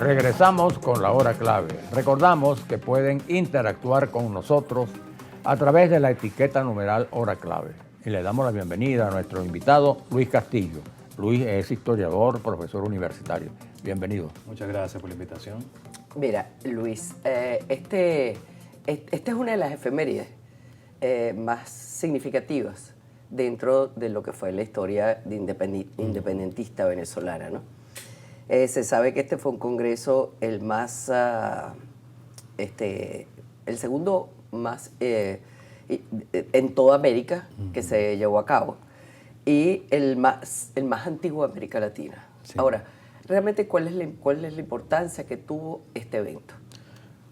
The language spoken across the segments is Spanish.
Regresamos con la hora clave. Recordamos que pueden interactuar con nosotros a través de la etiqueta numeral hora clave. Y le damos la bienvenida a nuestro invitado Luis Castillo. Luis es historiador, profesor universitario. Bienvenido. Muchas gracias por la invitación. Mira, Luis, esta es una de las efemérides más significativas dentro de lo que fue la historia de independentista venezolana, ¿no? Se sabe que este fue un congreso el segundo más en toda América que se llevó a cabo y el más antiguo de América Latina. Sí. Ahora, realmente, ¿cuál es la importancia que tuvo este evento?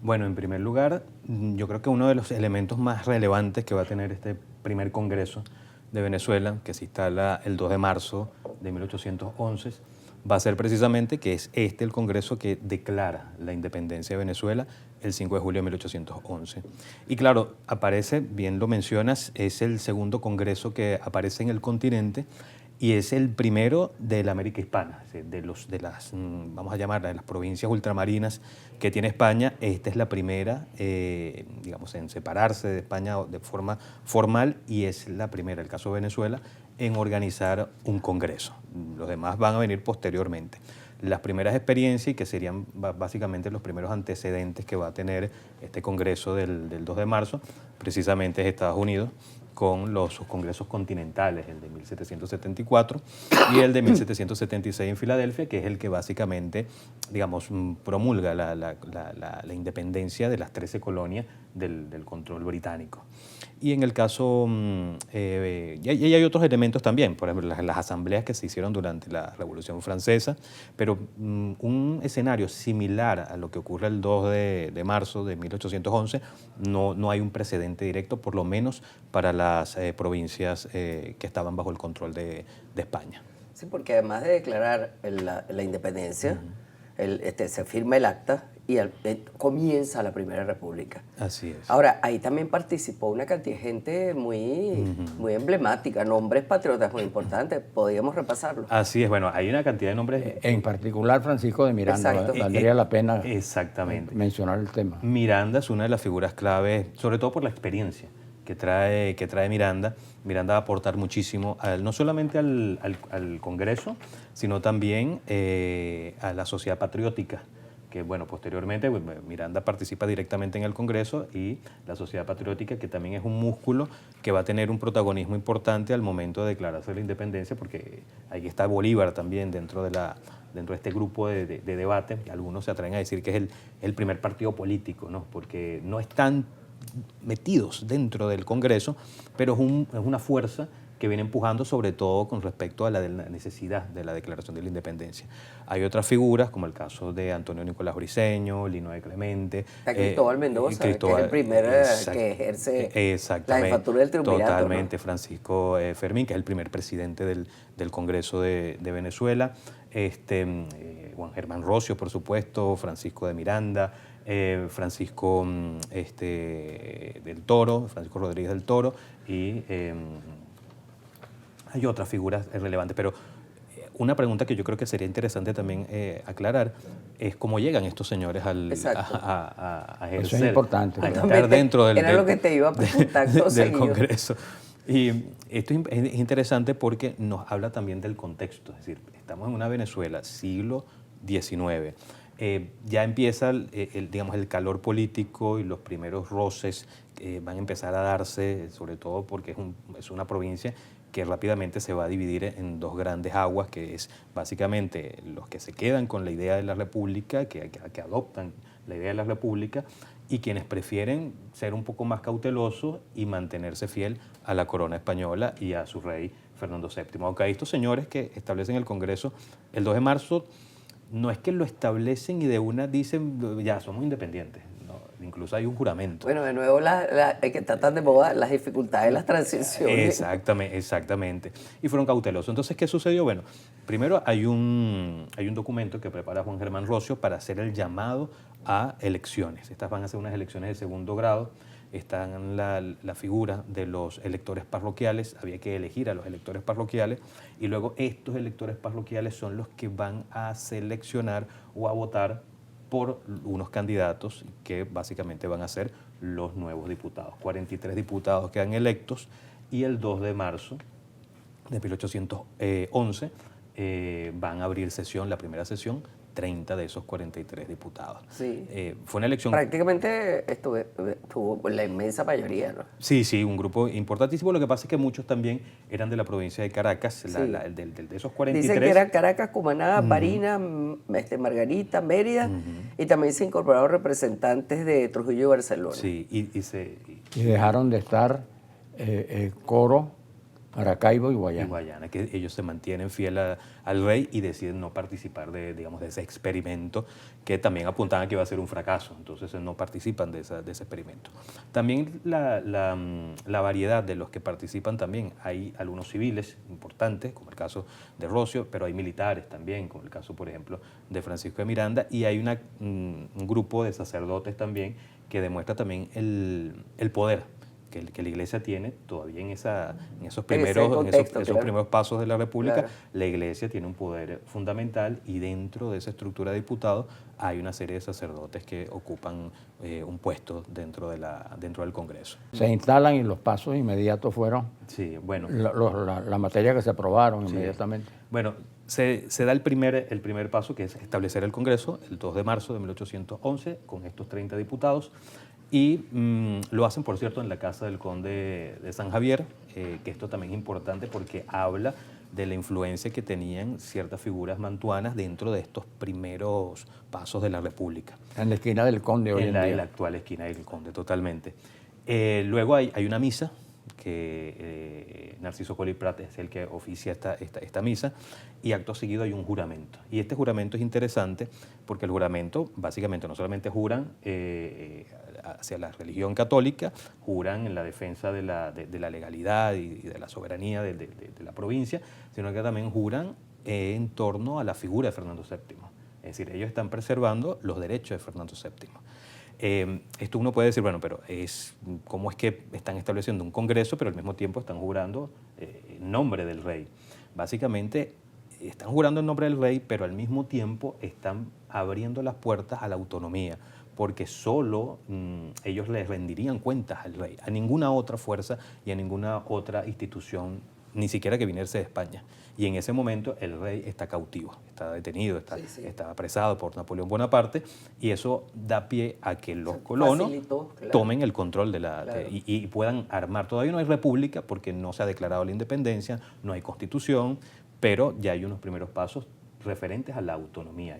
Bueno, en primer lugar, yo creo que uno de los elementos más relevantes que va a tener este primer congreso de Venezuela, que se instala el 2 de marzo de 1811, va a ser precisamente que es el congreso que declara la independencia de Venezuela el 5 de julio de 1811. Y claro, aparece, bien lo mencionas, es el segundo congreso que aparece en el continente y es el primero de la América hispana, de las, vamos a llamarlas, de las provincias ultramarinas que tiene España. Esta es la primera, digamos, en separarse de España de forma formal y es la primera, el caso de Venezuela, en organizar un congreso. Los demás van a venir posteriormente. Las primeras experiencias, y que serían básicamente los primeros antecedentes que va a tener este congreso del 2 de marzo, precisamente es Estados Unidos, con sus congresos continentales, el de 1774 y el de 1776 en Filadelfia, que es el que básicamente, digamos, promulga la independencia de las 13 colonias del control británico. Y en el caso, y hay otros elementos también, por ejemplo, las asambleas que se hicieron durante la Revolución Francesa, pero un escenario similar a lo que ocurre el 2 de marzo de 1811, no hay un precedente directo, por lo menos para las provincias que estaban bajo el control de España. Sí, porque además de declarar la independencia, se firma el acta y comienza la Primera República. Así es. Ahora, ahí también participó una cantidad de gente muy emblemática, nombres patriotas muy importantes. Podríamos repasarlo. Así es, bueno, hay una cantidad de nombres. En particular Francisco de Miranda, valdría la pena mencionar el tema. Miranda es una de las figuras claves, sobre todo por la experiencia que trae Miranda. Miranda va a aportar muchísimo, no solamente al Congreso, sino también a la sociedad patriótica, que bueno, posteriormente Miranda participa directamente en el Congreso, y la sociedad patriótica, que también es un músculo que va a tener un protagonismo importante al momento de declararse la independencia, porque ahí está Bolívar también dentro de este grupo de debate. Algunos se atreven a decir que es el primer partido político, ¿no? Porque no están metidos dentro del Congreso, pero es una fuerza que viene empujando, sobre todo con respecto a la necesidad de la declaración de la independencia. Hay otras figuras, como el caso de Antonio Nicolás Briceño, Lino de Clemente. Cristóbal Mendoza, que es el primer que ejerce la jefatura del triunvirato. Totalmente, ¿no? Francisco Fermín, que es el primer presidente del Congreso de Venezuela. Juan Germán Rocio, por supuesto, Francisco de Miranda, Francisco del Toro, Francisco Rodríguez del Toro, y hay otras figuras relevantes, pero una pregunta que yo creo que sería interesante también aclarar es cómo llegan estos señores a ejercer. Eso es importante. A estar dentro lo que te iba a preguntar del Congreso. Y esto es interesante porque nos habla también del contexto, es decir, estamos en una Venezuela, siglo XIX. Ya empieza digamos, el calor político y los primeros roces van a empezar a darse, sobre todo porque es una provincia que rápidamente se va a dividir en dos grandes aguas, que es básicamente los que se quedan con la idea de la república, que adoptan la idea de la república, y quienes prefieren ser un poco más cautelosos y mantenerse fiel a la corona española y a su rey Fernando VII. Aunque hay estos señores que establecen el Congreso el 2 de marzo, no es que lo establecen y de una dicen, ya somos independientes. No, incluso hay un juramento. Bueno, de nuevo, hay que tratar de moda las dificultades de las transiciones. Exactamente. Y fueron cautelosos. Entonces, ¿qué sucedió? Bueno, primero hay un documento que prepara Juan Germán Rocio para hacer el llamado a elecciones. Estas van a ser unas elecciones de segundo grado. Están la figura de los electores parroquiales, había que elegir a los electores parroquiales y luego estos electores parroquiales son los que van a seleccionar o a votar por unos candidatos que básicamente van a ser los nuevos diputados. 43 diputados quedan electos y el 2 de marzo de 1811 van a abrir sesión, la primera sesión, 30 de esos 43 diputados. Sí. Fue una elección... Prácticamente estuvo la inmensa mayoría, ¿no? Sí, un grupo importantísimo. Lo que pasa es que muchos también eran de la provincia de Caracas, Sí. de esos 43. Dicen que eran Caracas, Cumaná, Barinas, Margarita, Mérida, y también se incorporaron representantes de Trujillo y Barcelona. Sí, Y dejaron de estar Coro, Maracaibo y Guayana. y Guayana, que ellos se mantienen fieles al rey y deciden no participar de ese experimento que también apuntaban a que iba a ser un fracaso, entonces no participan de ese experimento. También la variedad de los que participan también, hay algunos civiles importantes, como el caso de Rocio, pero hay militares también, como el caso, por ejemplo, de Francisco de Miranda, y hay un grupo de sacerdotes también que demuestra también el poder que la Iglesia tiene todavía en esos primeros pasos de la República. Claro. La Iglesia tiene un poder fundamental y dentro de esa estructura de diputados hay una serie de sacerdotes que ocupan un puesto dentro del Congreso. Se instalan y los pasos inmediatos fueron Sí, bueno. la materia que se aprobaron Sí. inmediatamente. Bueno, se da el primer paso, que es establecer el Congreso, el 2 de marzo de 1811, con estos 30 diputados. Y lo hacen, por cierto, en la casa del conde de San Javier, que esto también es importante porque habla de la influencia que tenían ciertas figuras mantuanas dentro de estos primeros pasos de la República. En la esquina del Conde hoy en En día. la actual esquina del Conde, totalmente. Luego hay una misa, que Narciso Colli Prat es el que oficia esta misa, y acto seguido hay un juramento. Y este juramento es interesante porque el juramento, básicamente, no solamente juran hacia la religión católica, juran en la defensa de la legalidad y de la soberanía de la provincia, sino que también juran en torno a la figura de Fernando VII. Es decir, ellos están preservando los derechos de Fernando VII. Esto uno puede decir, bueno, pero ¿cómo es que están estableciendo un congreso, pero al mismo tiempo están jurando en nombre del rey? Básicamente, están jurando en nombre del rey, pero al mismo tiempo están abriendo las puertas a la autonomía, porque solo ellos les rendirían cuentas al rey, a ninguna otra fuerza y a ninguna otra institución, ni siquiera que viniese de España. Y en ese momento el rey está cautivo, está detenido, está apresado por Napoleón Bonaparte, y eso da pie a que los colonos tomen el control y puedan armar. Todavía no hay república porque no se ha declarado la independencia, no hay constitución, pero ya hay unos primeros pasos referentes a la autonomía.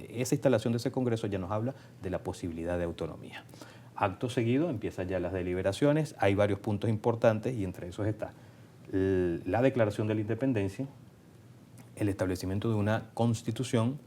Esa instalación de ese congreso ya nos habla de la posibilidad de autonomía. Acto seguido empiezan ya las deliberaciones, hay varios puntos importantes y entre esos está la declaración de la independencia, el establecimiento de una constitución,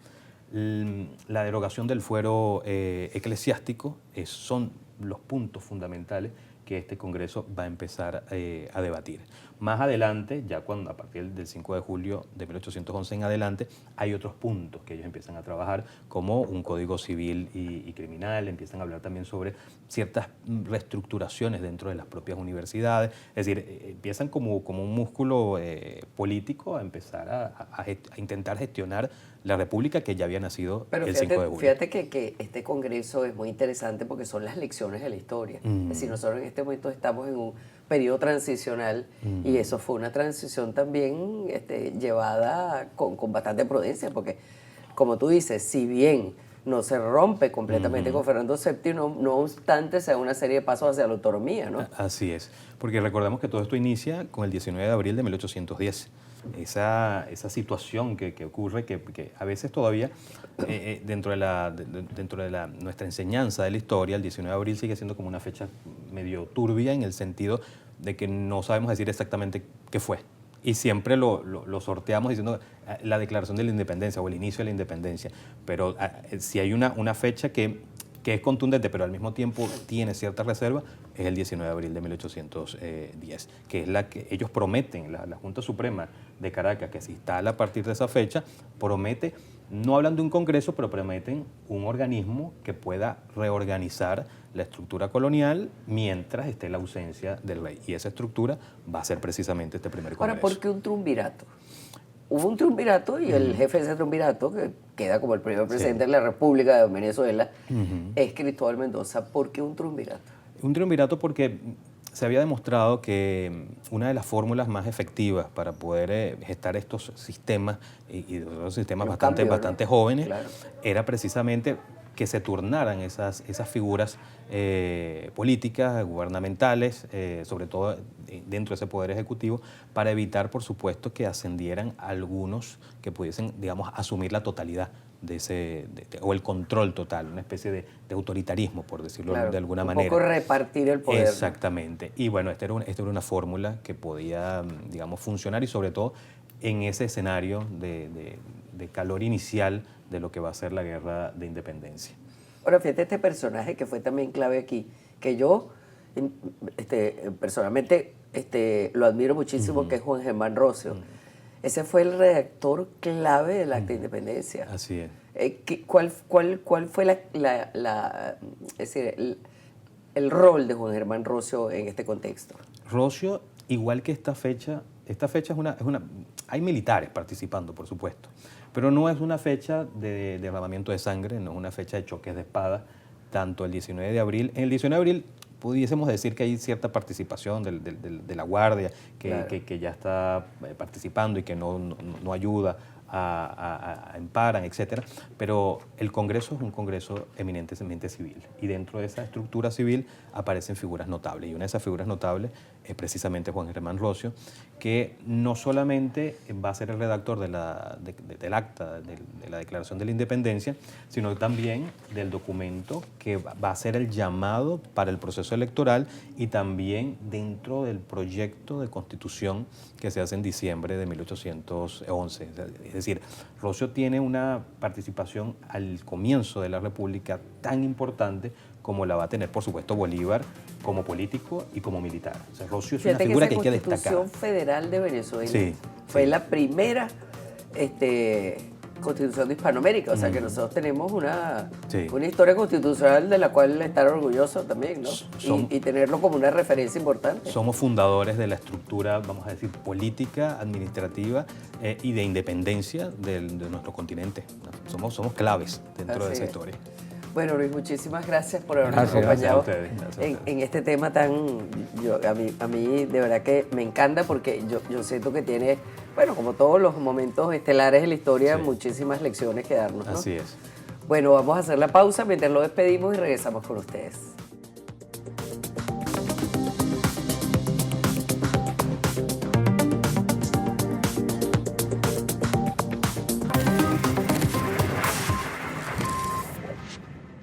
la derogación del fuero eclesiástico, son los puntos fundamentales que este Congreso va a empezar a debatir. Más adelante, ya a partir del 5 de julio de 1811 en adelante, hay otros puntos que ellos empiezan a trabajar, como un código civil y criminal, empiezan a hablar también sobre ciertas reestructuraciones dentro de las propias universidades, es decir, empiezan como un músculo político a empezar a intentar gestionar la república que ya había nacido el 5 de julio. Fíjate que este congreso es muy interesante porque son las lecciones de la historia. Es decir, nosotros en este momento estamos en un periodo transicional y eso fue una transición también llevada con bastante prudencia porque, como tú dices, si bien no se rompe completamente con Fernando VII, no obstante se da una serie de pasos hacia la autonomía, ¿no? Así es, porque recordemos que todo esto inicia con el 19 de abril de 1810. Esa situación que ocurre, que a veces todavía dentro de nuestra enseñanza de la historia, el 19 de abril sigue siendo como una fecha medio turbia en el sentido de que no sabemos decir exactamente qué fue. Y siempre lo sorteamos diciendo la declaración de la independencia o el inicio de la independencia. Pero si hay una fecha que que es contundente, pero al mismo tiempo tiene cierta reserva, es el 19 de abril de 1810, que es la que ellos prometen, la Junta Suprema de Caracas, que se instala a partir de esa fecha, promete, no hablan de un congreso, pero prometen un organismo que pueda reorganizar la estructura colonial mientras esté la ausencia del rey. Y esa estructura va a ser precisamente este primer congreso. Ahora, ¿por qué un triunvirato? Hubo un triunvirato y el jefe de ese triunvirato, que queda como el primer presidente de la República de Venezuela, es Cristóbal Mendoza. ¿Por qué un triunvirato? Un triunvirato porque se había demostrado que una de las fórmulas más efectivas para poder gestar estos sistemas, y los sistemas bastante jóvenes, claro, era precisamente que se turnaran esas figuras políticas, gubernamentales, sobre todo dentro de ese poder ejecutivo, para evitar, por supuesto, que ascendieran algunos que pudiesen, digamos, asumir la totalidad o el control total, una especie de autoritarismo, por decirlo de alguna manera. Un poco repartir el poder. Exactamente. Y bueno, esta era una fórmula que podía, digamos, funcionar, y sobre todo en ese escenario de calor inicial de lo que va a ser la guerra de independencia. Ahora, fíjate este personaje que fue también clave aquí, que yo personalmente lo admiro muchísimo, que es Juan Germán Rocio. Ese fue el redactor clave del Acta de Independencia. Así es. ¿Cuál fue el rol de Juan Germán Rocio en este contexto? Rocio, igual que esta fecha es una... Hay militares participando, por supuesto, pero no es una fecha de derramamiento de sangre, no es una fecha de choques de espadas, tanto el 19 de abril. En el 19 de abril pudiésemos decir que hay cierta participación de la Guardia, que ya está participando y que no ayuda a amparan, etcétera, pero el Congreso es un Congreso eminentemente civil, y dentro de esa estructura civil aparecen figuras notables, y una de esas figuras notables es precisamente Juan Germán Rocio, que no solamente va a ser el redactor del acta de la Declaración de la Independencia, sino también del documento que va a ser el llamado para el proceso electoral, y también dentro del proyecto de constitución que se hace en diciembre de 1811. Es decir, Rocio tiene una participación al comienzo de la República tan importante como la va a tener, por supuesto, Bolívar como político y como militar. O sea, Rocio es una figura que hay que destacar. La Constitución Federal de Venezuela fue la primera Constitución de Hispanoamérica, o sea que nosotros tenemos una historia constitucional de la cual estar orgullosos también, ¿no? Y tenerlo como una referencia importante. Somos fundadores de la estructura, vamos a decir, política, administrativa y de independencia de nuestro continente. Somos claves dentro de esa historia. Bueno, Luis, muchísimas gracias por habernos acompañado en este tema tan... A mí de verdad que me encanta, porque yo siento que tiene, bueno, como todos los momentos estelares de la historia, muchísimas lecciones que darnos, ¿no? Así es. Bueno, vamos a hacer la pausa mientras lo despedimos y regresamos con ustedes.